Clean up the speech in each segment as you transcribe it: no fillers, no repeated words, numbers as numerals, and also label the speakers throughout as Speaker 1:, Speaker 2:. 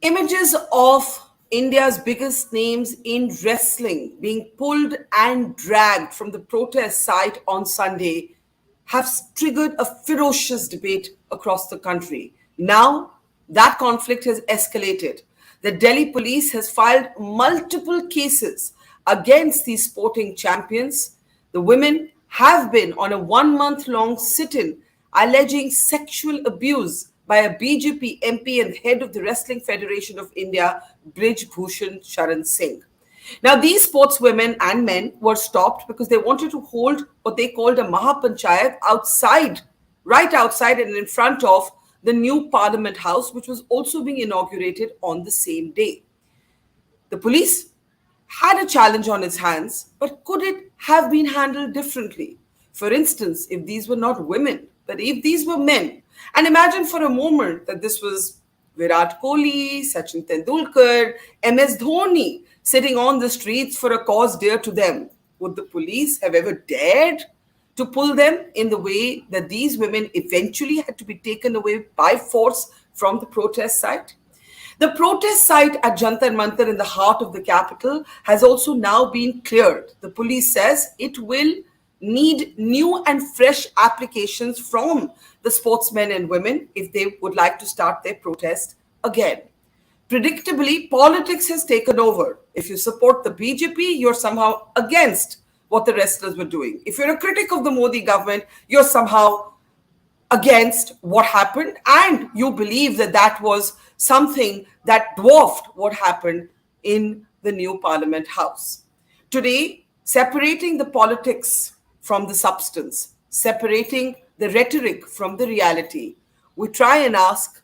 Speaker 1: Images of India's biggest names in wrestling being pulled and dragged from the protest site on Sunday have triggered a ferocious debate across the country. Now, that conflict has escalated. The Delhi police has filed multiple cases against these sporting champions. The women have been on a 1 month long sit in alleging sexual abuse by a BJP MP and head of the Wrestling Federation of India, Brij Bhushan Sharan Singh. Now, these sportswomen and men were stopped because they wanted to hold what they called a Mahapanchayat outside, right outside and in front of the new Parliament House, which was also being inaugurated on the same day. The police had a challenge on its hands, but could it have been handled differently? For instance, if these were not women, but if these were men, and imagine for a moment that this was Virat Kohli, Sachin Tendulkar, MS Dhoni sitting on the streets for a cause dear to them, would the police have ever dared to pull them in the way that these women eventually had to be taken away by force from the protest site? The protest site at Jantar Mantar in the heart of the capital has also now been cleared. The police says it will need new and fresh applications from the sportsmen and women if they would like to start their protest again. Predictably, politics has taken over. If you support the BJP, you're somehow against what the wrestlers were doing. If you're a critic of the Modi government, you're somehow against what happened, and you believe that that was something that dwarfed what happened in the new Parliament House. Today, separating the politics from the substance, separating the rhetoric from the reality, we try and ask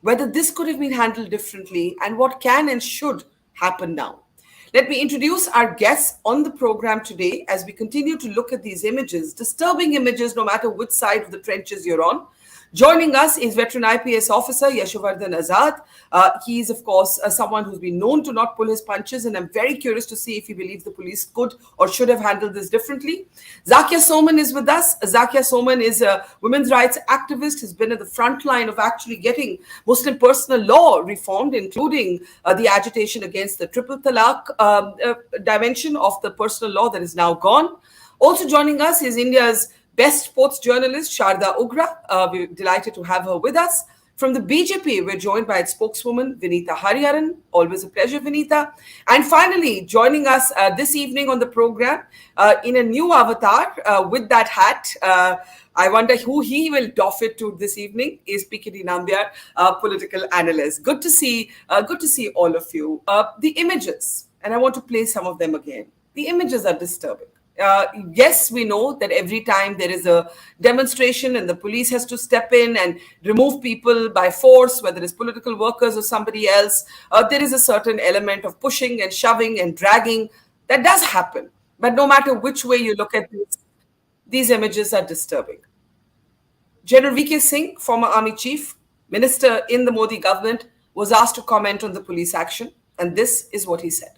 Speaker 1: whether this could have been handled differently and what can and should happen now. Let me introduce our guests on the program today as we continue to look at these images, disturbing images no matter which side of the trenches you're on. Joining us is veteran IPS officer Yashovardhan Azad. He is, of course, someone who's been known to not pull his punches, and I'm very curious to see if he believes the police could or should have handled this differently. Zakia Soman is with us. Zakia Soman is a women's rights activist, has been at the front line of actually getting Muslim personal law reformed, including the agitation against the triple talaq dimension of the personal law that is now gone. Also joining us is India's best sports journalist, Sharda Ugra. We're delighted to have her with us. From the BJP, we're joined by its spokeswoman, Vinita Hariharan. Always a pleasure, Vinita. And finally, joining us this evening on the program in a new avatar with that hat, I wonder who he will doff it to this evening, is PKD Nambiar, political analyst. Good to see all of you. The images, and I want to play some of them again. The images are disturbing. Yes, we know that every time there is a demonstration and the police has to step in and remove people by force, whether it's political workers or somebody else, there is a certain element of pushing and shoving and dragging that does happen. But no matter which way you look at this, these images are disturbing. General V.K. Singh, former army chief, minister in the Modi government, was asked to comment on the police action, and this is what he said.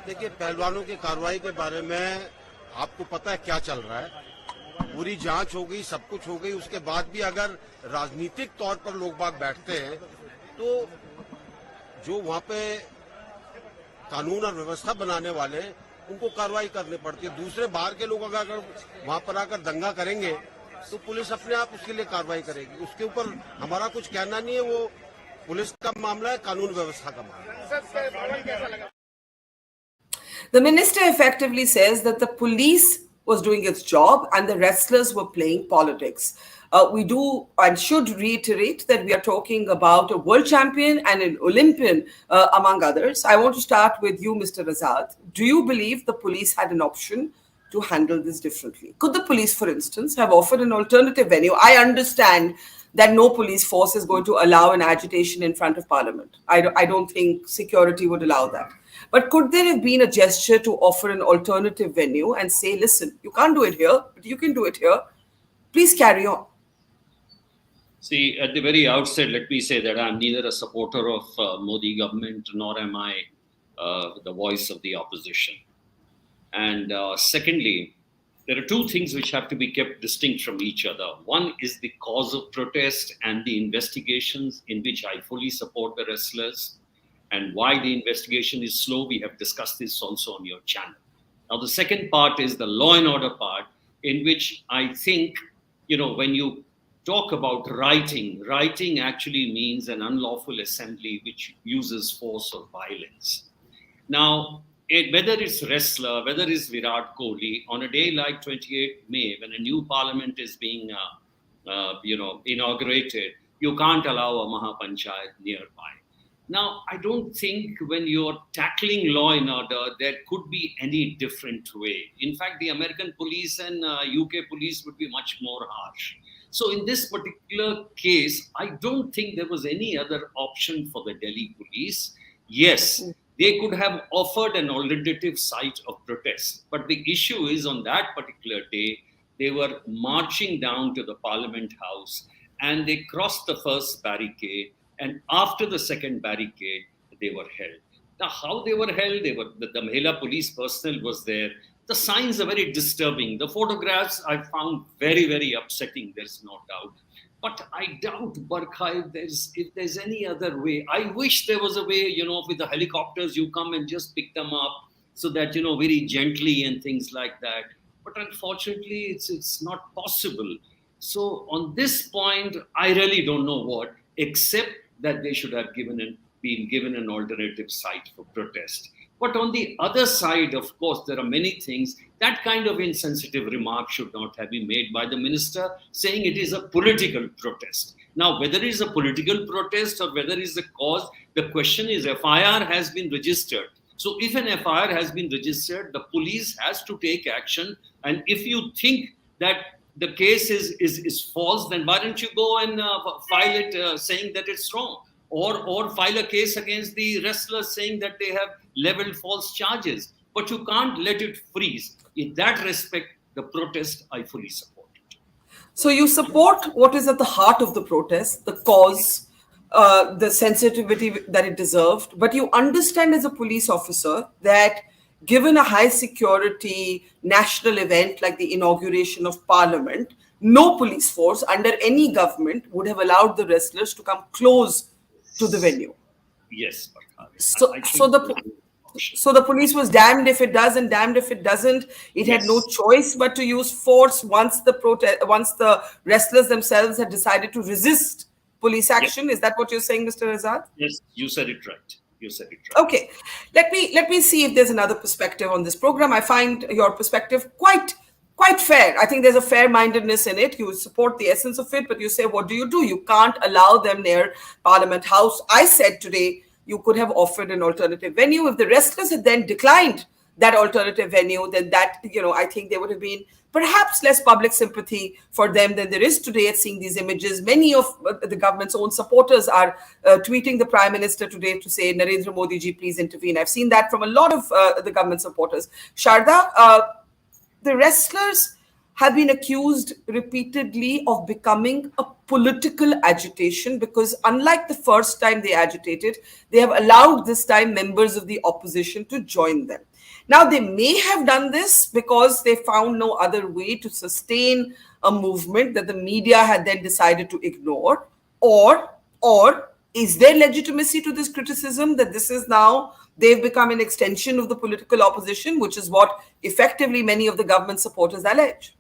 Speaker 2: देखिए, पहलवानों की कार्रवाई के बारे में आपको पता है क्या चल रहा है। पूरी जांच हो गई, सब कुछ हो गई, उसके बाद भी अगर राजनीतिक तौर पर लोग बाग बैठते हैं तो जो वहां पे कानून और व्यवस्था बनाने वाले उनको कार्रवाई करनी पड़ती है। दूसरे बाहर के लोग अगर वहां पर आकर दंगा करेंगे तो पुलिस अपने आप उसके लिए कार्रवाई करेगी। उसके ऊपर हमारा कुछ कहना नहीं है, वो पुलिस का मामला है, कानून व्यवस्था का मामला है।
Speaker 1: The minister effectively says that the police was doing its job and the wrestlers were playing politics. We do and should reiterate that we are talking about a world champion and an Olympian, among others. I want to start with you, Mr. Azad. Do you believe the police had an option to handle this differently? Could the police, for instance, have offered an alternative venue? I understand that no police force is going to allow an agitation in front of Parliament. I don't think security would allow that. But could there have been a gesture to offer an alternative venue and say, listen, you can't do it here, but you can do it here. Please carry on.
Speaker 3: See, at the very outset, let me say that I'm neither a supporter of Modi government, nor am I the voice of the opposition. And secondly, there are two things which have to be kept distinct from each other. One is the cause of protest and the investigations, in which I fully support the wrestlers, and why the investigation is slow. We have discussed this also on your channel. Now, the second part is the law and order part, in which I think, when you talk about rioting actually means an unlawful assembly which uses force or violence. Now, whether it's wrestler, whether it's Virat Kohli, on a day like 28th May, when a new parliament is being, inaugurated, you can't allow a Mahapanchayat nearby. Now, I don't think when you're tackling law and order, there could be any different way. In fact, the American police and UK police would be much more harsh. So in this particular case, I don't think there was any other option for the Delhi police. Yes, they could have offered an alternative site of protest. But the issue is, on that particular day, they were marching down to the Parliament House and they crossed the first barricade. And after the second barricade, they were held. Now, how they were held, the Mahila police personnel was there. The signs are very disturbing. The photographs I found very, very upsetting, there's no doubt. But I doubt, Barkha, if there's any other way. I wish there was a way, with the helicopters, you come and just pick them up so that, very gently and things like that. But unfortunately, it's not possible. So on this point, I really don't know what, except that they should have been given an alternative site for protest. But on the other side, of course, there are many things. That kind of insensitive remark should not have been made by the minister, saying it is a political protest. Now, whether it is a political protest or whether it is a cause, the question is FIR has been registered. So if an FIR has been registered, the police has to take action. And if you think that the case is false, then why don't you go and file it saying that it's wrong? Or file a case against the wrestlers saying that they have leveled false charges. But you can't let it freeze. In that respect, the protest, I fully support it.
Speaker 1: So you support what is at the heart of the protest, the cause, the sensitivity that it deserved. But you understand as a police officer that given a high security national event like the inauguration of Parliament, no police force under any government would have allowed the wrestlers to come close to the venue.
Speaker 3: Yes,
Speaker 1: so the police was damned if it does and damned if it doesn't. It had no choice but to use force once the wrestlers themselves had decided to resist police action. Yes. Is that what you're saying, Mr. Azad?
Speaker 3: Yes, you said it right.
Speaker 1: Okay, let me see if there's another perspective on this program. I find your perspective quite fair. I think there's a fair-mindedness in it. You support the essence of it, but you say, what do? You can't allow them near Parliament House. I said today you could have offered an alternative venue. If the wrestlers had then declined that alternative venue, then I think there would have been perhaps less public sympathy for them than there is today at seeing these images. Many of the government's own supporters are tweeting the Prime Minister today to say, Narendra Modi ji, please intervene. I've seen that from a lot of the government supporters. Sharda, the wrestlers have been accused repeatedly of becoming a political agitation because unlike the first time they agitated, they have allowed this time members of the opposition to join them. Now, they may have done this because they found no other way to sustain a movement that the media had then decided to ignore, or is there legitimacy to this criticism that this is now they've become an extension of the political opposition, which is what effectively many of the government supporters allege?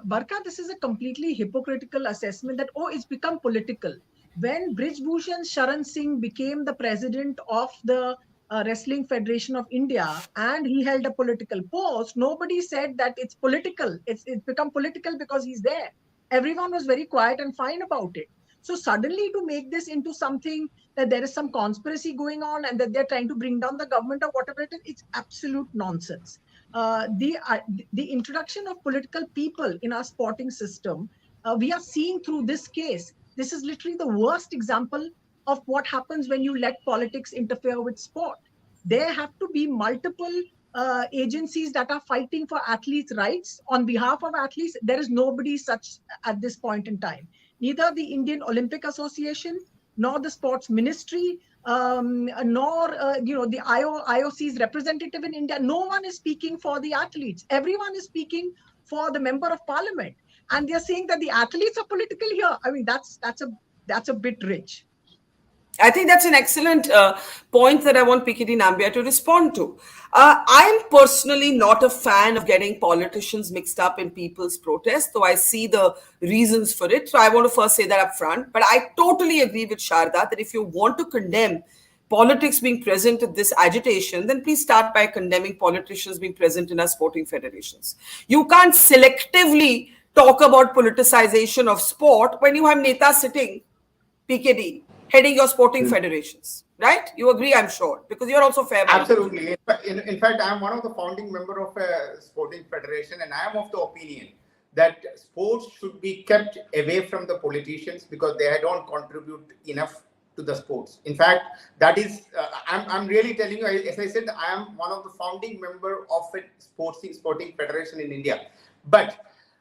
Speaker 4: Barkha, this is a completely hypocritical assessment that, it's become political. When Brij Bhushan Sharan Singh became the president of the Wrestling Federation of India and he held a political post, nobody said that it's political. It's become political because he's there. Everyone was very quiet and fine about it. So suddenly to make this into something that there is some conspiracy going on and that they're trying to bring down the government or whatever it is, it's absolute nonsense. The introduction of political people in our sporting system, we are seeing through this case. This is literally the worst example of what happens when you let politics interfere with sport. There have to be multiple agencies that are fighting for athletes' rights on behalf of athletes. There is nobody such at this point in time. Neither the Indian Olympic Association, nor the sports ministry, nor the IOC's representative in India. No one is speaking for the athletes. Everyone is speaking for the member of parliament, and they're saying that the athletes are political here. I mean, that's a bit rich.
Speaker 1: I think that's an excellent point that I want Piketty Nambia to respond to. I'm personally not a fan of getting politicians mixed up in people's protests, though I see the reasons for it. So I want to first say that up front. But I totally agree with Sharda that if you want to condemn politics being present at this agitation, then please start by condemning politicians being present in our sporting federations. You can't selectively talk about politicization of sport when you have Neta sitting, PKD, heading your sporting federations, right? You agree, I'm sure, because you're also fair.
Speaker 5: Absolutely. In fact, I'm one of the founding member of a sporting federation, and I am of the opinion that sports should be kept away from the politicians because they don't contribute enough to the sports. In fact, that is, I'm really telling you, as I said, I am one of the founding member of a sporting federation in India. But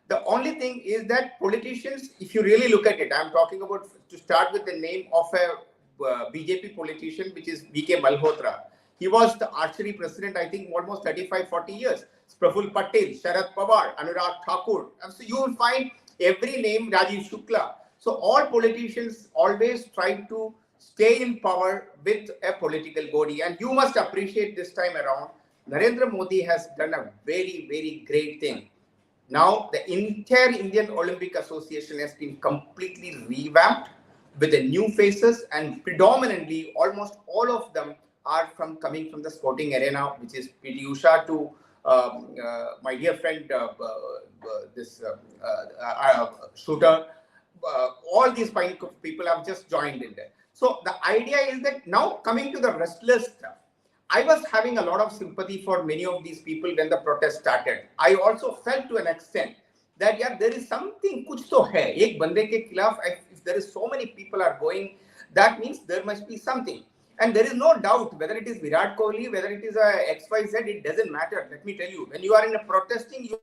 Speaker 5: the only thing is that politicians, if you really look at it, I'm talking about, to start with the name of a BJP politician, which is V.K. Malhotra. He was the archery president, I think, almost 35-40 years. Praful Patel, Sharad Pawar, Anurag Thakur. And so you will find every name, Rajiv Shukla. So all politicians always try to stay in power with a political body. And you must appreciate this time around, Narendra Modi has done a very, very great thing. Now, the entire Indian Olympic Association has been completely revamped with the new faces, and predominantly almost all of them are coming from the sporting arena, which is PT Usha to my dear friend, shooter. All these people have just joined in there. So the idea is that now coming to the wrestlers stuff, I was having a lot of sympathy for many of these people when the protest started. I also felt to an extent that there is something, kuch to hai. Ek bande ke khilaf, if there is so many people are going, that means there must be something. And there is no doubt whether it is Virat Kohli, whether it is XYZ, it doesn't matter. Let me tell you, when you are in a protesting, you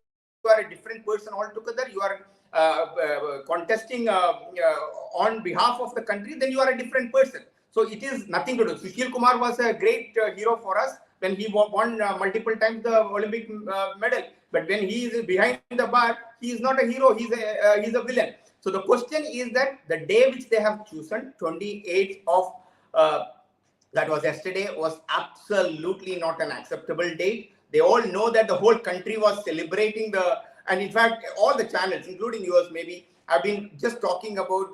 Speaker 5: are a different person altogether. You are contesting on behalf of the country, then you are a different person. So it is nothing to do. Sushil Kumar was a great hero for us when he won multiple times the Olympic medal. But when he is behind the bar, he is not a hero. He's a villain. So the question is that the day which they have chosen, 28th of that was yesterday, was absolutely not an acceptable date. They all know that the whole country was celebrating and in fact, all the channels, including yours, maybe, have been just talking about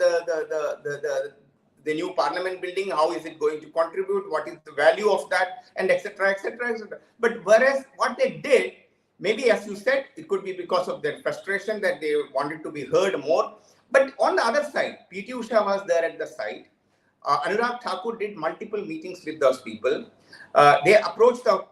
Speaker 5: the new parliament building, how is it going to contribute, what is the value of that, and etc., etc., etc. But whereas what they did, maybe as you said, it could be because of their frustration that they wanted to be heard more. But on the other side, PT Usha was there at the site. Anurag Thakur did multiple meetings with those people. They approached the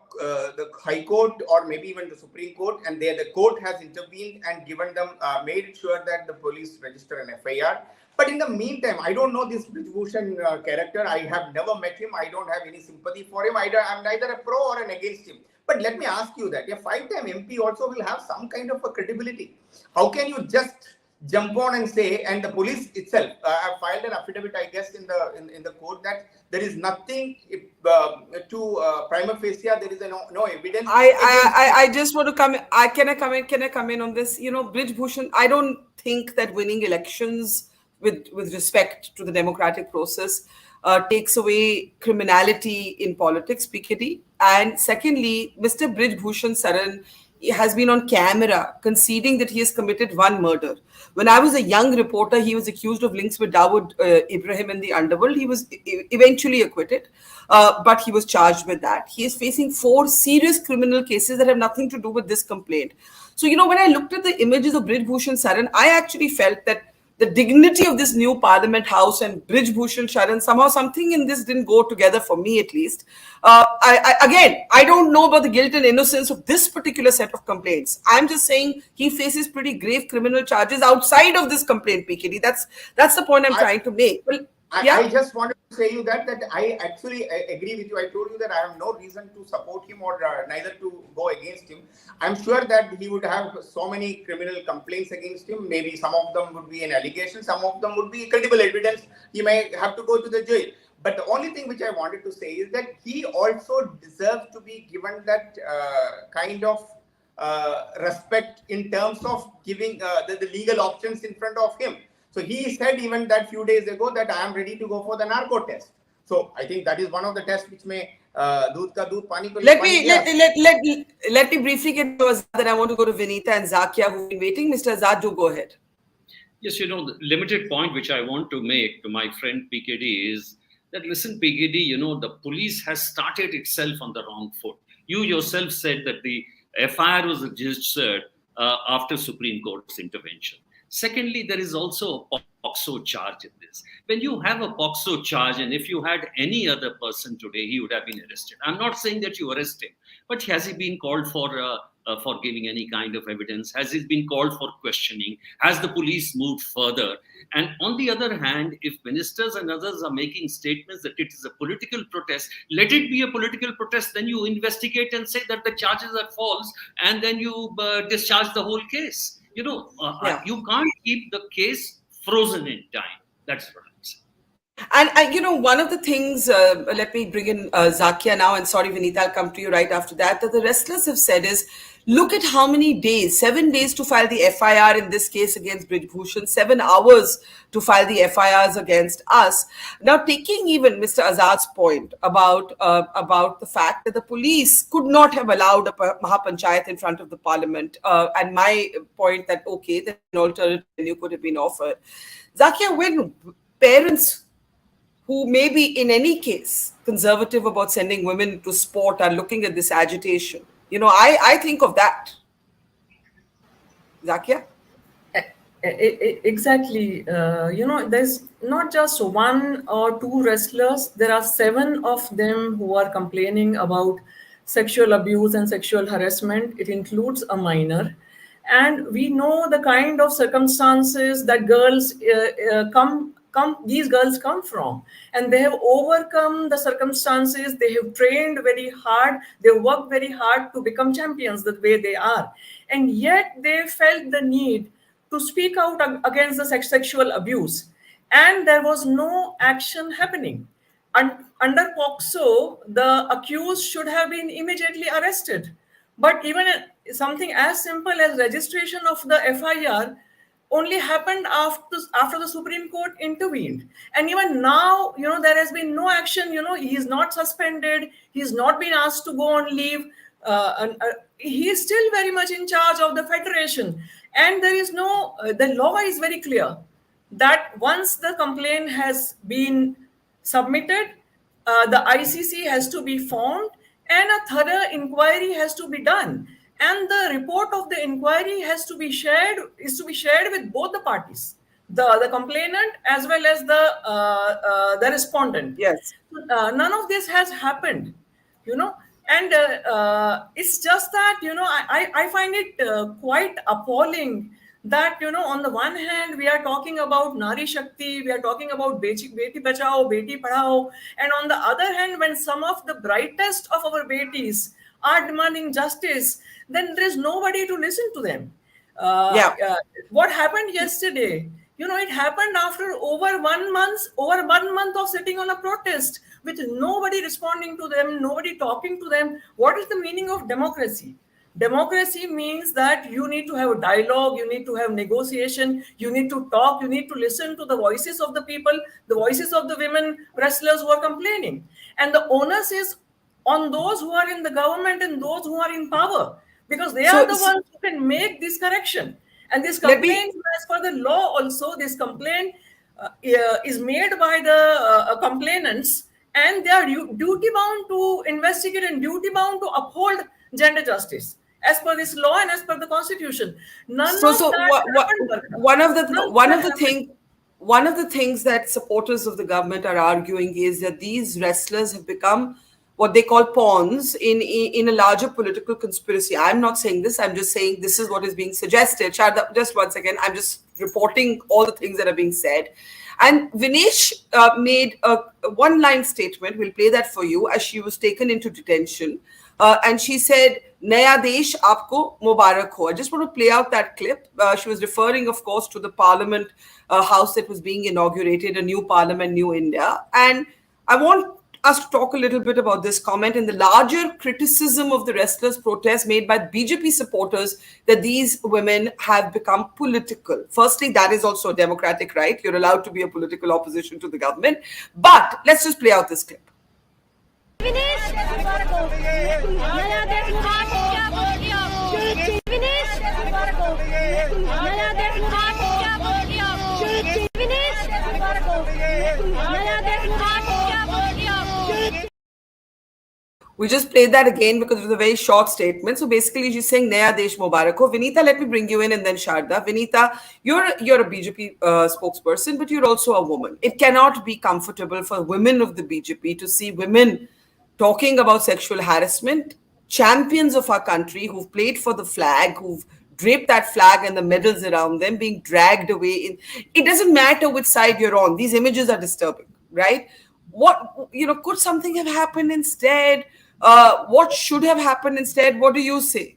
Speaker 5: High Court or maybe even the Supreme Court, and the court has intervened and given them, made sure that the police register an FIR. But in the meantime, I don't know this Brij Bhushan character. I have never met him. I don't have any sympathy for him. I'm neither a pro or an against him. But let me ask you that a 5-time MP also will have some kind of a credibility. How can you just jump on and say, and the police itself have filed an affidavit, I guess, in the court that there is nothing to prima facie, there is no evidence.
Speaker 1: I just want to come in. Can I come in on this? Brij Bhushan, I don't think that winning elections with respect to the democratic process takes away criminality in politics, PKD. And secondly, Mr. Brij Bhushan Sharan has been on camera conceding that he has committed one murder. When I was a young reporter, he was accused of links with Dawood Ibrahim in the underworld. He was eventually acquitted, but he was charged with that. He is facing 4 serious criminal cases that have nothing to do with this complaint. So, when I looked at the images of Brij Bhushan Sharan, I actually felt that the dignity of this new Parliament House and Brij Bhushan Sharan, somehow something in this didn't go together for me, at least. I don't know about the guilt and innocence of this particular set of complaints. I'm just saying he faces pretty grave criminal charges outside of this complaint, PKD. That's the point I'm trying to make. Well,
Speaker 5: I just wanted to say you that I actually agree with you. I told you that I have no reason to support him or neither to go against him. I'm sure that he would have so many criminal complaints against him. Maybe some of them would be an allegation, some of them would be credible evidence. He may have to go to the jail. But the only thing which I wanted to say is that he also deserves to be given that kind of respect in terms of giving the legal options in front of him. So he said even that few days ago that I am ready to go for the narco test. So I think that is one of the tests which may doodh ka doodh pani ko
Speaker 1: let me briefly get to Azad, then I want to go to Vinita and Zakia who've been waiting. Mr. Azad, do go ahead.
Speaker 3: Yes, the limited point which I want to make to my friend PKD is that, listen, PKD, the police has started itself on the wrong foot. You yourself said that the FIR was registered after Supreme Court's intervention. Secondly, there is also a POCSO charge in this. When you have a POCSO charge, and if you had any other person today, he would have been arrested. I'm not saying that you arrest him, but has he been called for giving any kind of evidence? Has he been called for questioning? Has the police moved further? And on the other hand, if ministers and others are making statements that it is a political protest, let it be a political protest. Then you investigate and say that the charges are false, and then you discharge the whole case. You can't keep the case frozen in time. That's what I'm saying.
Speaker 1: And one of the things, let me bring in Zakia now, and sorry, Vinita, I'll come to you right after that the wrestlers have said is, look at how many days, 7 days to file the FIR in this case against Brij Bhushan, 7 hours to file the FIRs against us. Now, taking even Mr. Azad's point about the fact that the police could not have allowed a Mahapanchayat in front of the parliament, and my point that, okay, then an alternative venue could have been offered. Zakia, when parents who may be in any case conservative about sending women to sport are looking at this agitation, I think of that. Zakia?
Speaker 6: Exactly. There's not just 1 or 2 wrestlers. There are 7 of them who are complaining about sexual abuse and sexual harassment. It includes a minor. And we know the kind of circumstances that these girls come from, and they have overcome the circumstances. They have trained very hard, they worked very hard to become champions the way they are, and yet they felt the need to speak out against the sexual abuse, and there was no action happening. Under POCSO, the accused should have been immediately arrested, but even something as simple as registration of the FIR only happened after the Supreme Court intervened. And even now, there has been no action. He is not suspended. He's not been asked to go on leave. He is still very much in charge of the federation. And there is the law is very clear that once the complaint has been submitted, the ICC has to be formed and a thorough inquiry has to be done. And the report of the inquiry is to be shared with both the parties, the complainant as well as the respondent.
Speaker 1: Yes.
Speaker 6: None of this has happened, and it's just that, I find it quite appalling that, on the one hand, we are talking about Nari Shakti, we are talking about Beti Bachao, Beti Padhao, and on the other hand, when some of the brightest of our betis are demanding justice, then there is nobody to listen to them. What happened yesterday? It happened after over 1 month of sitting on a protest with nobody responding to them, nobody talking to them. What is the meaning of democracy? Democracy means that you need to have a dialogue, you need to have negotiation, you need to talk, you need to listen to the voices of the people, the voices of the women wrestlers who are complaining. And the onus is on those who are in the government and those who are in power, because they are the ones who can make this correction. And this complaint, as per the law also, this complaint is made by the complainants, and they are duty bound to investigate and duty bound to uphold gender justice as per this law and as per the constitution.
Speaker 1: One of the things that supporters of the government are arguing is that these wrestlers have become what they call pawns in a larger political conspiracy. I'm not saying this. I'm just saying this is what is being suggested. Sharda, just one second. I'm just reporting all the things that are being said. And Vinesh made a one-line statement. We'll play that for you as she was taken into detention. And she said, Naya Desh Aapko Mubarak Ho. I just want to play out that clip. She was referring, of course, to the parliament house that was being inaugurated, a new parliament, new India. And I want us to talk a little bit about this comment and the larger criticism of the restless protest made by BJP supporters that these women have become political. Firstly, that is also a democratic right. You're allowed to be a political opposition to the government. But let's just play out this clip. We just played that again because it was a very short statement. So basically, she's saying Naya Desh Mubarak Ho. Vinita, let me bring you in, and then Sharda. Vinita, you're a BJP spokesperson, but you're also a woman. It cannot be comfortable for women of the BJP to see women talking about sexual harassment, champions of our country who've played for the flag, who've draped that flag and the medals around them, being dragged away. It doesn't matter which side you're on. These images are disturbing, right? What, could something have happened instead? What should have happened instead? What do you say?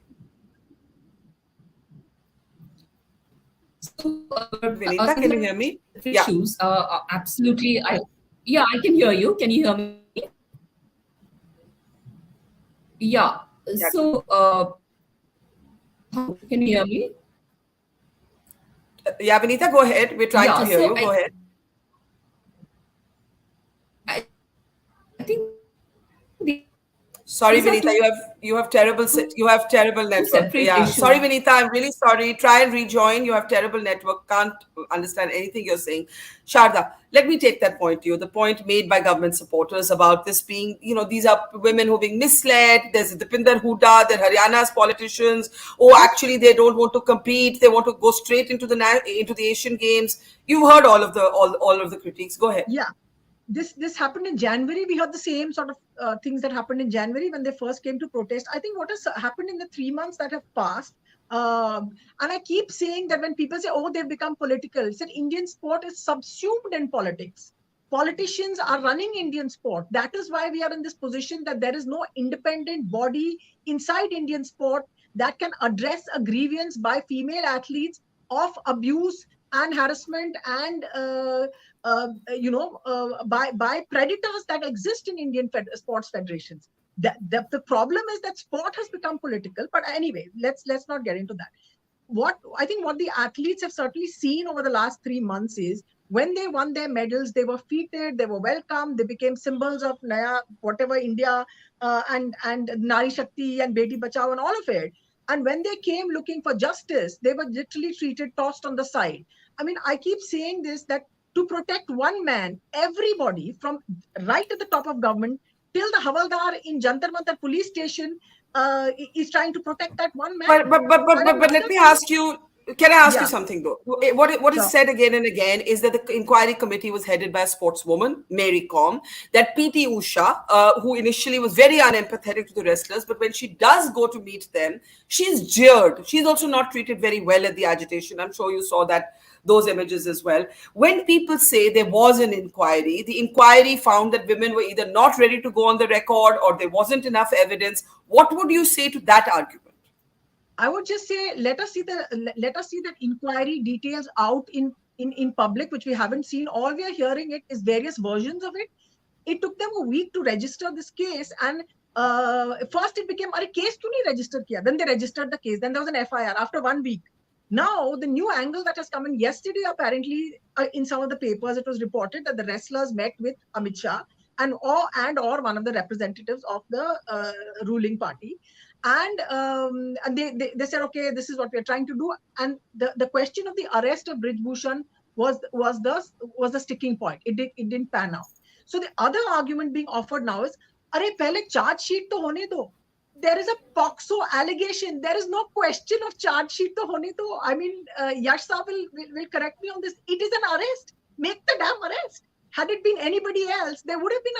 Speaker 7: So,
Speaker 1: Vinita, can you hear me?
Speaker 7: Issues, absolutely. I can hear you. Can you hear me? Yeah. So, can you hear me?
Speaker 1: Yeah, Vinita, go ahead. We're trying to hear you. Go ahead.
Speaker 7: I think.
Speaker 1: Sorry, Vinita, you have terrible network. Yeah, sorry, Vinita, I'm really sorry. Try and rejoin. You have terrible network. Can't understand anything you're saying. Sharda, let me take that point to you. The point made by government supporters about this being, these are women who are being misled. There's Dipinder Hooda, they're Haryana's politicians. Oh, actually, they don't want to compete. They want to go straight into the Asian Games. You've heard all of the critiques. Go ahead.
Speaker 4: Yeah. This happened in January. We heard the same sort of things that happened in January when they first came to protest. I think what has happened in the 3 months that have passed, and I keep saying that when people say, oh, they've become political, it's that Indian sport is subsumed in politics. Politicians are running Indian sport. That is why we are in this position that there is no independent body inside Indian sport that can address a grievance by female athletes of abuse and harassment and by predators that exist in Indian sports federations. The problem is that sport has become political. But anyway, let's not get into that. What the athletes have certainly seen over the last 3 months is when they won their medals, they were feted, they were welcomed, they became symbols of Naya, whatever India and Nari Shakti and Beti Bachao and all of it. And when they came looking for justice, they were literally tossed on the side. I mean, I keep saying this, that to protect one man, everybody from right at the top of government till the Havaldar in Jantar Mantar police station is trying to protect that one man.
Speaker 1: But let me ask you, can I ask you something though? What is said again and again is that the inquiry committee was headed by a sportswoman, Mary Com, that PT Usha, who initially was very unempathetic to the wrestlers, but when she does go to meet them, she's jeered. She's also not treated very well at the agitation. I'm sure you saw those images as well. When people say there was an inquiry, the inquiry found that women were either not ready to go on the record or there wasn't enough evidence. What would you say to that argument?
Speaker 4: I would just say, let us see that inquiry details out in public, which we haven't seen. All we are hearing is various versions of it. It took them a week to register this case, and first it became, case kyun nahi register kiya? Then they registered the case. Then there was an FIR after 1 week. Now, the new angle that has come in yesterday, apparently, in some of the papers, it was reported that the wrestlers met with Amit Shah or one of the representatives of the ruling party. And they said, okay, this is what we're trying to do. And the question of the arrest of Brij Bhushan was the sticking point. It didn't pan out. So the other argument being offered now is, pehle charge sheet to hone do. There is a POXO allegation. There is no question of charge sheet to hone do. I mean, Yash Saab will correct me on this. It is an arrest. Make the damn arrest. Had it been anybody else, there would have been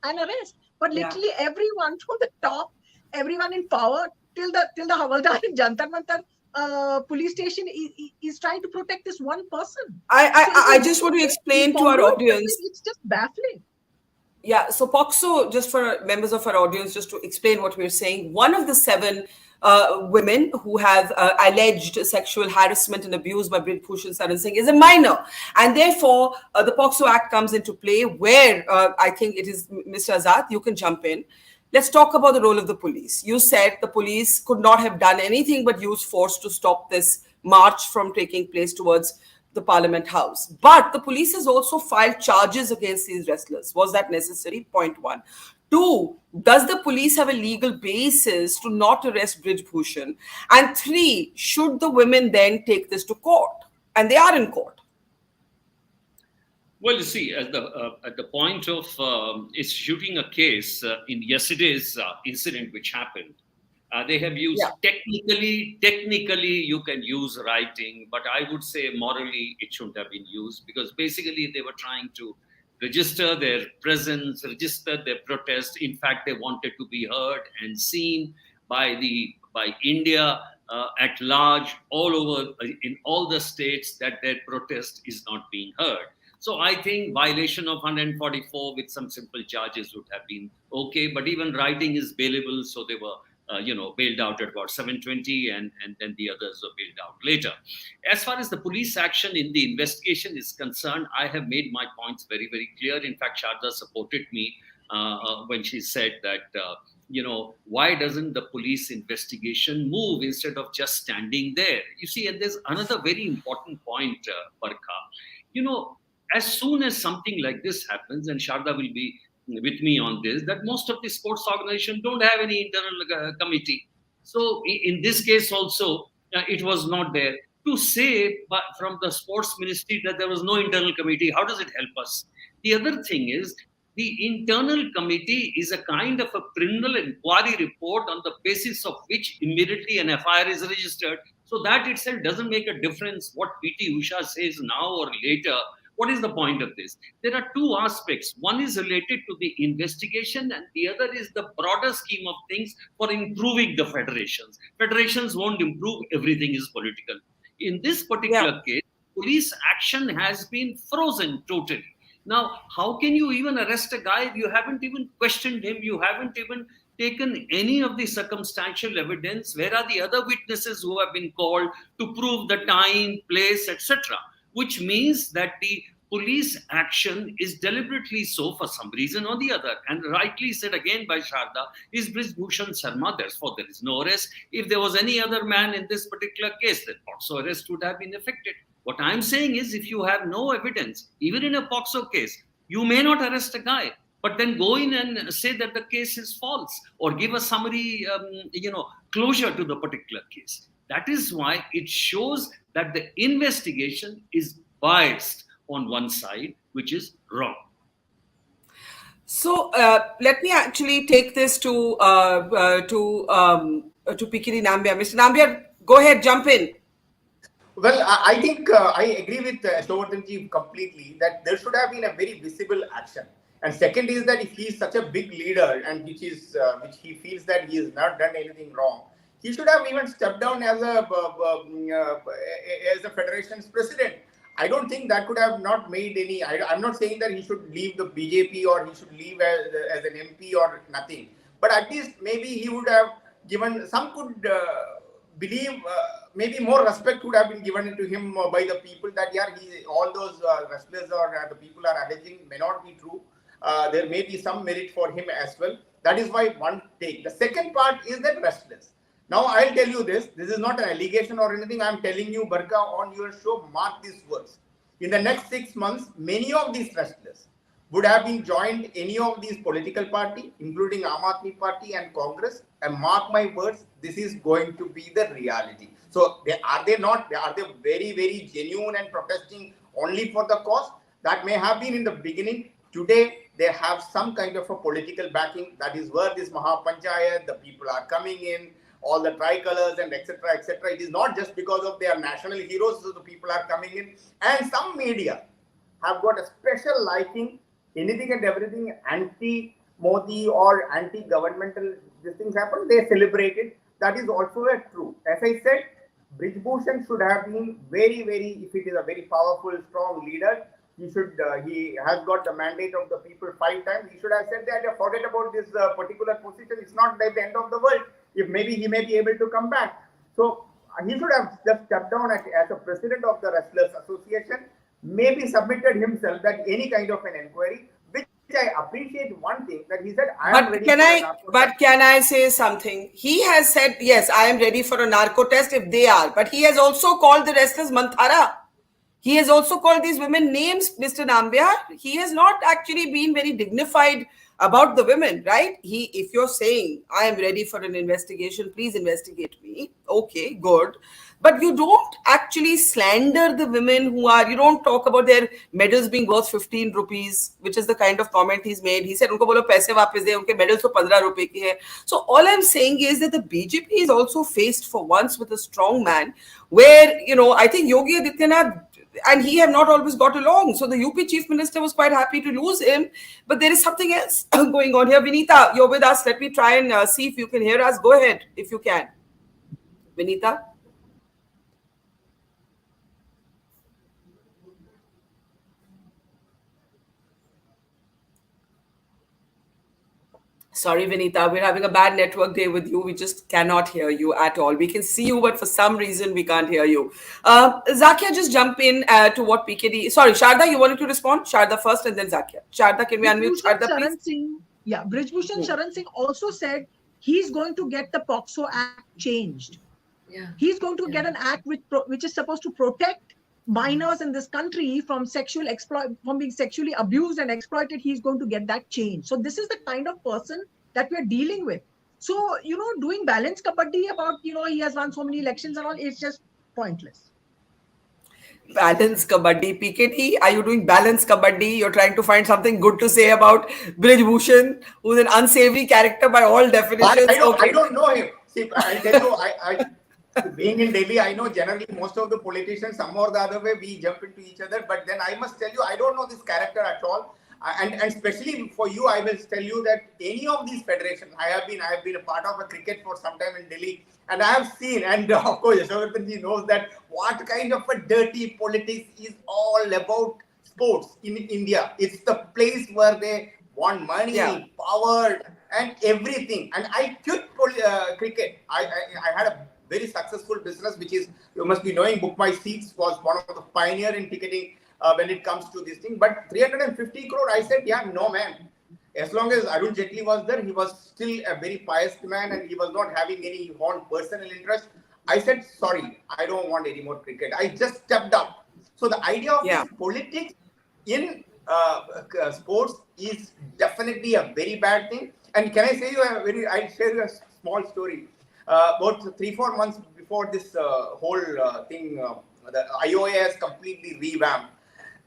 Speaker 4: an arrest. But literally everyone from the top, everyone in power till the Havaldar in Jantar Mantar police station is trying to protect this one person.
Speaker 1: I just want to explain to our audience.
Speaker 4: It's just baffling.
Speaker 1: Yeah, so POXO, just for members of our audience, just to explain what we're saying, one of the 7 women who have alleged sexual harassment and abuse by Brij Bhushan Sharan Singh is a minor. And therefore, the POXO Act comes into play where I think it is Mr. Azad, you can jump in. Let's talk about the role of the police. You said the police could not have done anything but use force to stop this march from taking place towards the Parliament House. But the police has also filed charges against these wrestlers. Was that necessary? Point 1. 2, does the police have a legal basis to not arrest Brij Bhushan? And 3, should the women then take this to court? And they are in court.
Speaker 3: Well, you see, at the point of instituting a case in yesterday's incident which happened, they have used technically you can use writing, but I would say morally it shouldn't have been used, because basically they were trying to register their presence, register their protest. In fact, they wanted to be heard and seen by India at large, all over in all the states, that their protest is not being heard. So I think violation of 144 with some simple charges would have been okay, but even writing is bailable, so they were bailed out at about 720, and then the others were bailed out later. As far as the police action in the investigation is concerned, I have made my points very, very clear. In fact, Sharda supported me when she said that, why doesn't the police investigation move instead of just standing there? You see, and there's another very important point, Barkha. As soon as something like this happens, and Sharda will be with me on this, that most of the sports organizations don't have any internal committee. So in this case also, it was not there. To say from the sports ministry that there was no internal committee, how does it help us? The other thing is, the internal committee is a kind of a criminal inquiry report on the basis of which immediately an FIR is registered. So that itself doesn't make a difference what PT Usha says now or later. What is the point of this? There are 2 aspects. One is related to the investigation, and the other is the broader scheme of things for improving the federations. Federations won't improve, everything is political. In this particular case, police action has been frozen totally. Now, how can you even arrest a guy if you haven't even questioned him? You haven't even taken any of the circumstantial evidence. Where are the other witnesses who have been called to prove the time, place, etc.? Which means that the police action is deliberately so for some reason or the other. And rightly said again by Sharda, is Brij Bhushan Sharma, therefore there is no arrest. If there was any other man in this particular case, then POXO arrest would have been effected. What I'm saying is, if you have no evidence, even in a POXO case, you may not arrest a guy, but then go in and say that the case is false, or give a summary, closure to the particular case. That is why it shows that the investigation is biased on one side, which is wrong.
Speaker 1: So let me actually take this to Pikiri Nambiar. Mr. Nambiar, go ahead, jump in.
Speaker 5: Well, I think I agree with Shovardhanji completely that there should have been a very visible action. And second is that if he is such a big leader and which he feels that he has not done anything wrong, he should have even stepped down as a federation's president. I don't think that could have not made any. I'm not saying that he should leave the BJP or he should leave as an MP or nothing. But at least maybe he would have given, some could believe, maybe more respect would have been given to him by the people that, all those wrestlers or the people are alleging may not be true. There may be some merit for him as well. That is why one take. The second part is that wrestlers. Now, I'll tell you this. This is not an allegation or anything. I'm telling you, Barkha, on your show, mark these words. In the next 6 months, many of these wrestlers would have been joined any of these political party, including Aam Aadmi Party and Congress. And mark my words, this is going to be the reality. So, are they very, very genuine and protesting only for the cause? That may have been in the beginning. Today, they have some kind of a political backing. That is where this Mahapanchayat, the people are coming in, all the tricolors and etc. etc. It is not just because of their national heroes, so the people are coming in. And some media have got a special liking, anything and everything anti-Modi or anti-governmental, these things happen, they celebrate it. That is also true. As I said, Brij Bhushan should have been very, very, if it is a very powerful, strong leader, he has got the mandate of the people 5 times. He should have said that, forget about this particular position. It's not like the end of the world. If maybe he may be able to come back. So he should have just stepped down as a president of the Wrestlers Association, maybe submitted himself that any kind of an inquiry, which I appreciate one thing that he said, I am ready for a narco
Speaker 1: But can I say something? He has said, yes, I am ready for a narco test if they are. But he has also called the wrestlers Manthara. He has also called these women names, Mr. Nambia. He has not actually been very dignified about the women, right? If you're saying, I am ready for an investigation, please investigate me. Okay, good. But you don't actually slander the women you don't talk about their medals being worth 15 rupees, which is the kind of comment he's made. He said, unko bolo paise wapas de, unke medals to 15 rupees ki hai. So all I'm saying is that the BJP is also faced for once with a strong man where, I think Yogi Adityanath and he have not always got along. So the UP Chief Minister was quite happy to lose him. But there is something else going on here. Vinita, you're with us. Let me try and see if you can hear us. Go ahead, if you can. Vinita? Sorry, Vinita, we're having a bad network day with you. We just cannot hear you at all. We can see you, but for some reason, we can't hear you. Zakia, just jump in to what PKD... Sorry, Sharda, you wanted to respond? Sharda first and then Zakia. Sharda, can we unmute Sharda, please?
Speaker 4: Brij Bhushan Sharan Singh also said he's going to get the POXO Act changed. Yeah. He's going to get an act which is supposed to protect minors in this country from being sexually abused and exploited. He's going to get that change. So this is the kind of person that we're dealing with. So, doing balance kabaddi about, he has won so many elections and all, it's just pointless.
Speaker 1: Balance kabaddi. PKT, are you doing balance kabaddi? You're trying to find something good to say about Brij Bhushan, who's an unsavory character by all definitions.
Speaker 5: I don't know him. See, I tell you, being in Delhi, I know generally most of the politicians, some or the other way, we jump into each other. But then I must tell you, I don't know this character at all. And especially for you, I will tell you that any of these federations, I have been a part of a cricket for some time in Delhi, and I have seen, and of course, Yashowardhanji knows that what kind of a dirty politics is all about sports in India. It's the place where they want money, power, and everything. And I quit cricket. I had a very successful business, which is, you must be knowing, Book My Seats was one of the pioneer in ticketing when it comes to this thing. But 350 crore, I said, no, man. As long as Arun Jaitley was there, he was still a very pious man and he was not having any own personal interest. I said, sorry, I don't want any more cricket. I just stepped up. So the idea of this politics in sports is definitely a very bad thing. And can I say you I'll share you a small story. About 3-4 months before this whole thing, the IOA has completely revamped.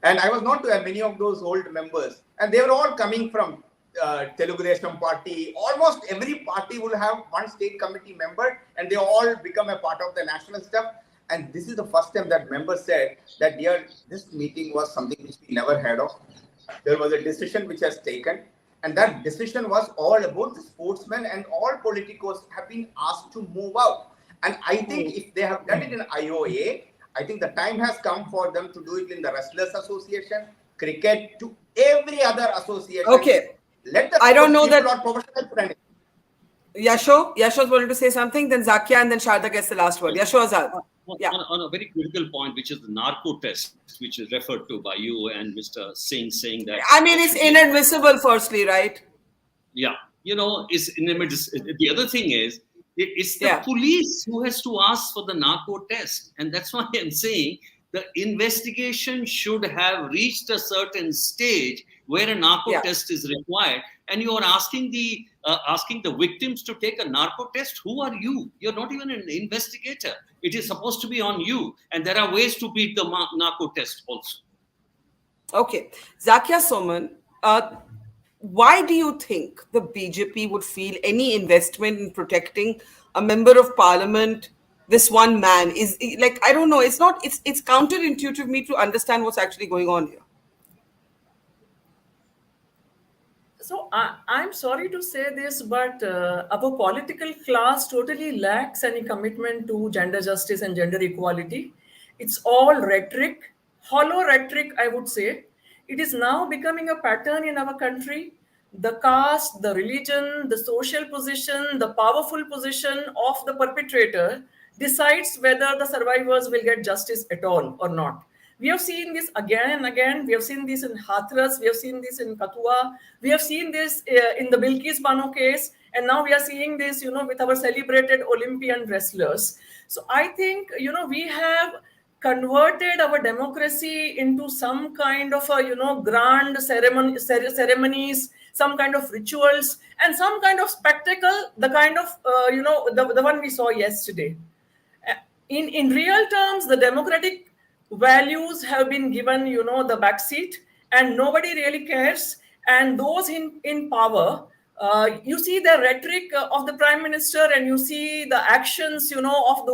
Speaker 5: And I was not to have many of those old members. And they were all coming from Telugu Desam party. Almost every party will have one state committee member and they all become a part of the national stuff. And this is the first time that member said that, dear, this meeting was something which we never heard of. There was a decision which has taken. And that decision was all about the sportsmen, and all politicos have been asked to move out. And I think if they have done it in IOA, I think the time has come for them to do it in the Wrestlers Association, cricket, to every other association.
Speaker 1: Okay. I don't know that. Yasho's wanted to say something, then Zakia, and then Sharda gets the last word. Yasho Azad.
Speaker 3: On a very critical point, which is the narco test, which is referred to by you and Mr. Singh, saying that...
Speaker 1: I mean, it's inadmissible, firstly, right?
Speaker 3: Yeah. It's inadmissible. The other thing is, it's the police who has to ask for the narco test. And that's why I'm saying the investigation should have reached a certain stage where a narco test is required. And you are asking the victims to take a narco test. Who are you? You're not even an investigator. It is supposed to be on you. And there are ways to beat the narco test also.
Speaker 1: Okay. Zakia Soman, why do you think the BJP would feel any investment in protecting a member of parliament, this one man? Is like, I don't know. It's counterintuitive me to understand what's actually going on here.
Speaker 6: So I'm sorry to say this, but our political class totally lacks any commitment to gender justice and gender equality. It's all rhetoric, hollow rhetoric, I would say. It is now becoming a pattern in our country. The caste, the religion, the social position, the powerful position of the perpetrator decides whether the survivors will get justice at all or not. We have seen this again and again. We have seen this in Hathras. We have seen this in Kathua. We have seen this in the Bilkis Bano case. And now we are seeing this, with our celebrated Olympian wrestlers. So I think, we have converted our democracy into some kind of a, grand ceremonies, some kind of rituals, and some kind of spectacle, the kind of, the one we saw yesterday. In real terms, the democratic values have been given, the backseat, and nobody really cares. And those in power, you see the rhetoric of the prime minister, and you see the actions, of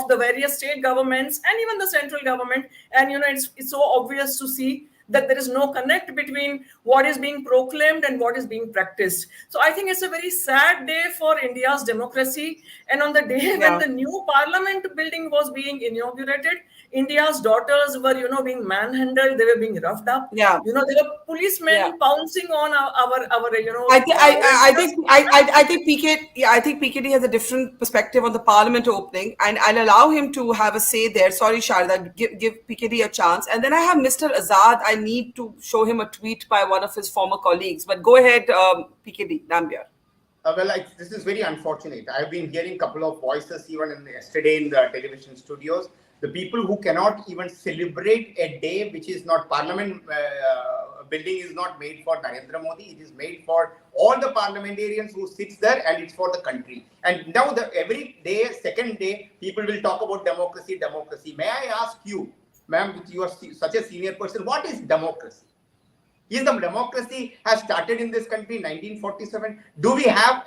Speaker 6: the various state governments and even the central government, and it's so obvious to see that there is no connect between what is being proclaimed and what is being practiced. So I think it's a very sad day for India's democracy. And on the day when the new parliament building was being inaugurated, India's daughters were, being manhandled. They were being roughed up.
Speaker 1: Yeah.
Speaker 6: There were policemen pouncing on our.
Speaker 1: I think PKD has a different perspective on the parliament opening, and I'll allow him to have a say there. Sorry, Sharda, give PKD a chance. And then I have Mr. Azad. I need to show him a tweet by one of his former colleagues. But go ahead, PKD, Nambiar.
Speaker 5: This is very unfortunate. I've been hearing a couple of voices even yesterday in the television studios. The people who cannot even celebrate a day which is not parliament building is not made for Narendra Modi. It is made for all the parliamentarians who sits there, and it's for the country. And now every day, second day, people will talk about democracy. May I ask you, ma'am, you are such a senior person, what is democracy? Is the democracy has started in this country in 1947? Do we have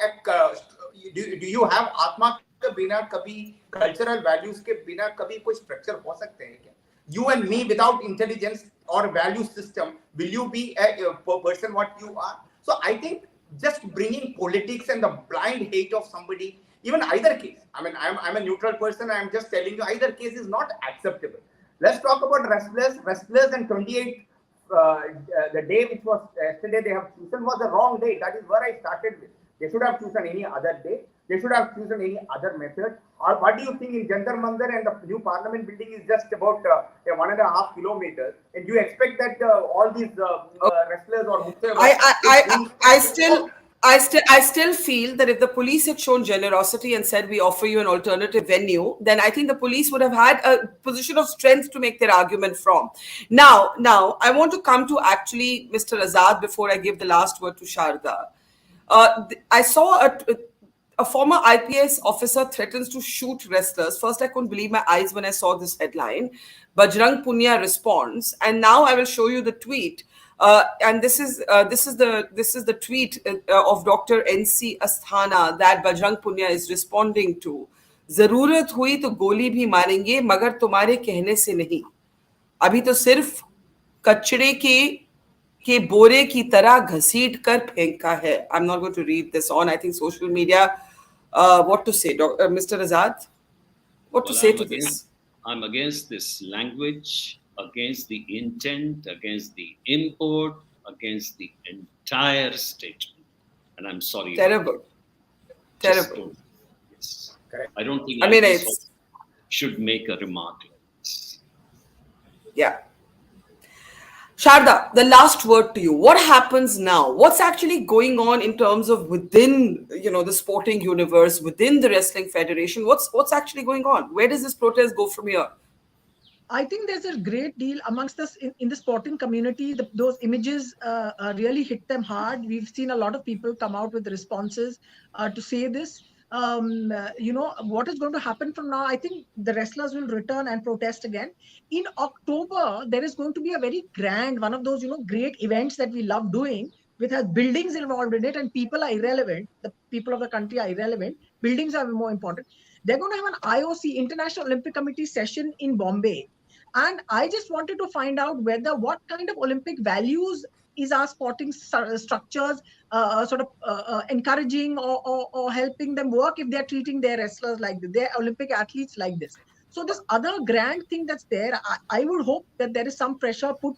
Speaker 5: do you have Atma के बिना कभी cultural values के बिना कभी कोई structure हो सकते हैं क्या? You and me without intelligence or value system, will you be a person what you are? So I think just bringing politics and the blind hate of somebody, even either case. I mean, I'm a neutral person. I'm just telling you either case is not acceptable. Let's talk about wrestlers and 28. The day which was yesterday they have chosen was the wrong day. That is where I started with. They should have chosen any other day. They should have chosen any other method. Or what do you think in Jantar Mantar and the new parliament building is just about 1.5 kilometers? And do you expect that all these wrestlers or
Speaker 1: I still feel that if the police had shown generosity and said we offer you an alternative venue, then I think the police would have had a position of strength to make their argument from. Now I want to come to actually Mr. Azad before I give the last word to Sharda. I saw a former IPS officer threatens to shoot wrestlers. First, I couldn't believe my eyes when I saw this headline. Bajrang Punia responds, and now I will show you the tweet. And this is the tweet of Dr. NC Asthana that Bajrang Punia is responding to. जरूरत हुई तो गोली भी मारेंगे मगर तुम्हारे कहने से नहीं. अभी तो सिर्फ कचड़े के बोरे की तरह घसीट कर फेंका है. I'm not going to read this on. I think social media. What to say, Mr. Azad? What to say to this?
Speaker 3: I'm against this language, against the intent, against the import, against the entire statement. And I'm sorry.
Speaker 1: Terrible.
Speaker 3: Yes. I don't think I should make a remark like this.
Speaker 1: Yeah. Sharda, the last word to you. What happens now? What's actually going on in terms of within, the sporting universe, within the Wrestling Federation? What's actually going on? Where does this protest go from here?
Speaker 4: I think there's a great deal amongst us in the sporting community. Those images really hit them hard. We've seen a lot of people come out with responses to say this. What is going to happen from now? I think the wrestlers will return and protest again. In October, there is going to be a very grand, one of those, great events that we love doing, which has buildings involved in it, and people are irrelevant. The people of the country are irrelevant. Buildings are more important. They're going to have an IOC, International Olympic Committee session in Bombay. And I just wanted to find out what kind of Olympic values is our sporting structures encouraging or helping them work if they're treating their wrestlers like this, their Olympic athletes like this? So this other grand thing that's there, I would hope that there is some pressure put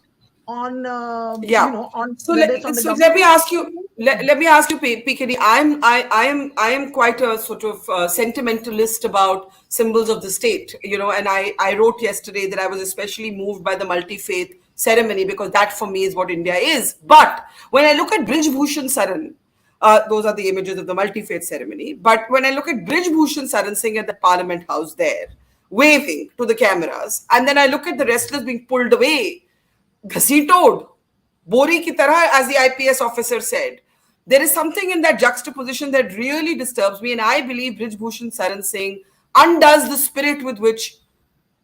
Speaker 4: on, on
Speaker 1: So
Speaker 4: whether it's on the
Speaker 1: let
Speaker 4: government.
Speaker 1: me ask you. Let me ask you, PKD. I am quite a sort of sentimentalist about symbols of the state. And I wrote yesterday that I was especially moved by the multi-faith ceremony because that for me is what India is. But when I look at Brij Bhushan Sharan, those are the images of the multi-faith ceremony. But when I look at Brij Bhushan Sharan Singh at the Parliament House there, waving to the cameras, and then I look at the wrestlers being pulled away, घसीटोड बोरी की तरह, as the IPS officer said, there is something in that juxtaposition that really disturbs me, and I believe Brij Bhushan Sharan Singh undoes the spirit with which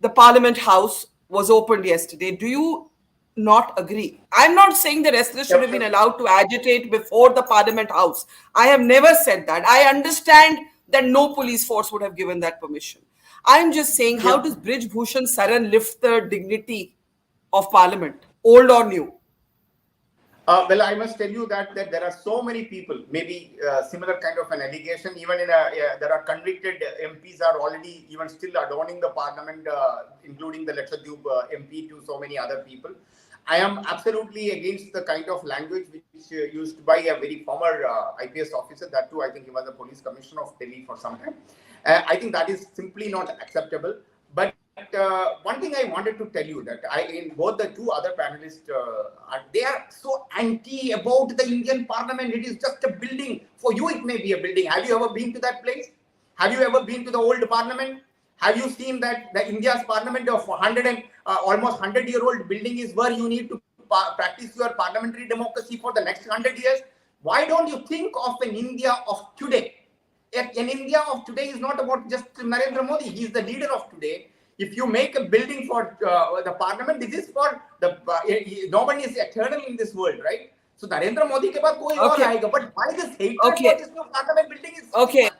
Speaker 1: the Parliament House was opened yesterday. Do you not agree? I'm not saying the wrestlers should have been allowed to agitate before the Parliament House. I have never said that. I understand that no police force would have given that permission. I'm just saying, how does Brij Bhushan Sharan lift the dignity of Parliament, old or new?
Speaker 5: Well, I must tell you that there are so many people, maybe similar kind of an allegation, even there are convicted MPs are already even still adorning the Parliament, including the Lakshadweep MP to so many other people. I am absolutely against the kind of language which used by a very former IPS officer, that too I think he was the police commissioner of Delhi for some time. I think that is simply not acceptable. But one thing I wanted to tell you that in both the two other panelists, they are so anti about the Indian Parliament. It is just a building. For you, it may be a building. Have you ever been to that place? Have you ever been to the old Parliament? Have you seen that the India's Parliament of almost 100-year-old building is where you need to practice your parliamentary democracy for the next 100 years? Why don't you think of an India of today? An India of today is not about just Narendra Modi. He is the leader of today. If you make a building for the Parliament, this is for the nobody is eternal in this world, right? So Narendra Modi ke baad koi aur aayega, but why this hatred for this new Parliament building is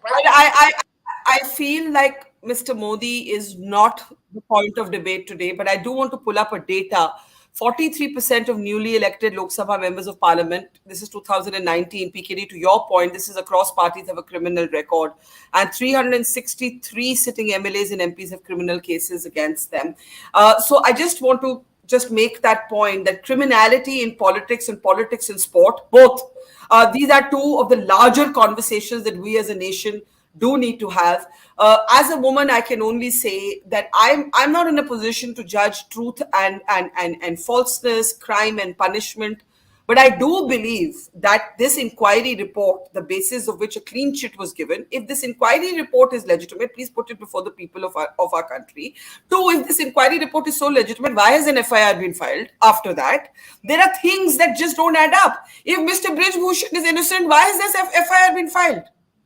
Speaker 1: I feel like Mr. Modi is not the point of debate today, but I do want to pull up a data. 43% of newly elected Lok Sabha members of Parliament, this is 2019, PKD, to your point, this is across parties, have a criminal record, and 363 sitting MLAs and MPs have criminal cases against them. So I just want to make that point that criminality in politics and politics in sport, both, these are two of the larger conversations that we as a nation do need to have. As a woman, I can only say that I'm not in a position to judge truth and falseness, crime and punishment. But I do believe that this inquiry report, the basis of which a clean sheet was given, if this inquiry report is legitimate, please put it before the people of our country. Two, if this inquiry report is so legitimate, why has an FIR been filed after that? There are things that just don't add up. If Mr. Brij Bhushan is innocent, why has this FIR been filed?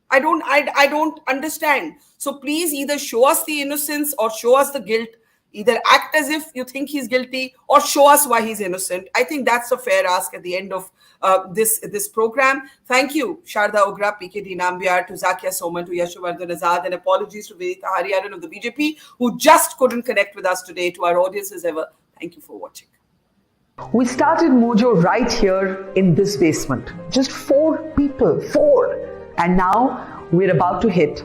Speaker 1: I don't understand. So please either show us the innocence or show us the guilt. Either act as if you think he's guilty or show us why he's innocent. I think that's a fair ask at the end of this program. Thank you, Sharda Ogra, PKD Nambiar, to Zakia Soman, to Yashwardhan Azad, and apologies to Vedita Hariharan of the BJP, who just couldn't connect with us today. To our audience as ever, thank you for watching.
Speaker 8: We started Mojo right here in this basement. Just 4 people, 4. And now we're about to hit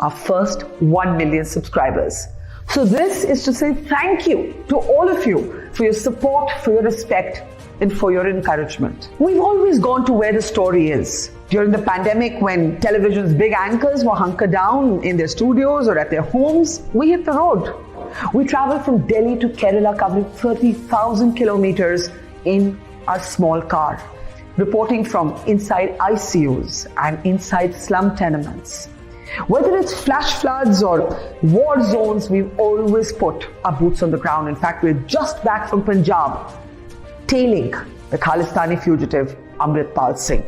Speaker 8: our first 1 million subscribers. So this is to say thank you to all of you for your support, for your respect, and for your encouragement. We've always gone to where the story is. During the pandemic, when television's big anchors were hunkered down in their studios or at their homes, we hit the road. We traveled from Delhi to Kerala, covering 30,000 kilometers in our small car, reporting from inside ICUs and inside slum tenements. Whether it's flash floods or war zones, we've always put our boots on the ground. In fact, we're just back from Punjab, tailing the Khalistani fugitive Amritpal Singh.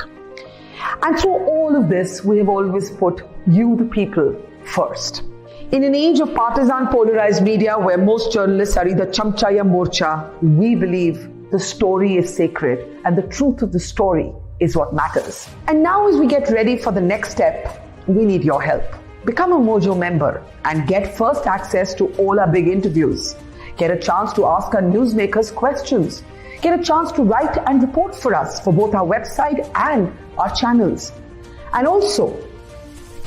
Speaker 8: And through all of this, we have always put you, the people, first. In an age of partisan polarized media where most journalists are either chamcha ya morcha, we believe the story is sacred and the truth of the story is what matters. And now as we get ready for the next step, we need your help. Become a Mojo member and get first access to all our big interviews. Get a chance to ask our newsmakers questions. get a chance to write and report for us for both our website and our channels. And also,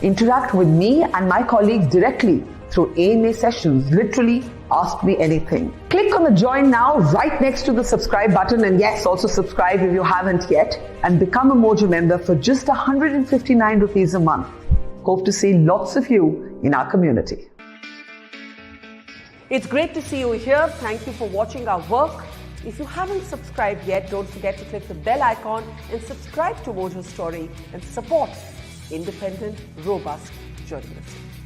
Speaker 8: interact with me and my colleagues directly through AMA sessions. Literally, ask me anything. Click on the join now right next to the subscribe button, and yes, also subscribe if you haven't yet, and become a Mojo member for just 159 rupees a month. Hope to see lots of you in our community.
Speaker 9: It's great to see you here. Thank you for watching our work. If you haven't subscribed yet, don't forget to click the bell icon and subscribe to Mojo Story and support independent, robust journalism.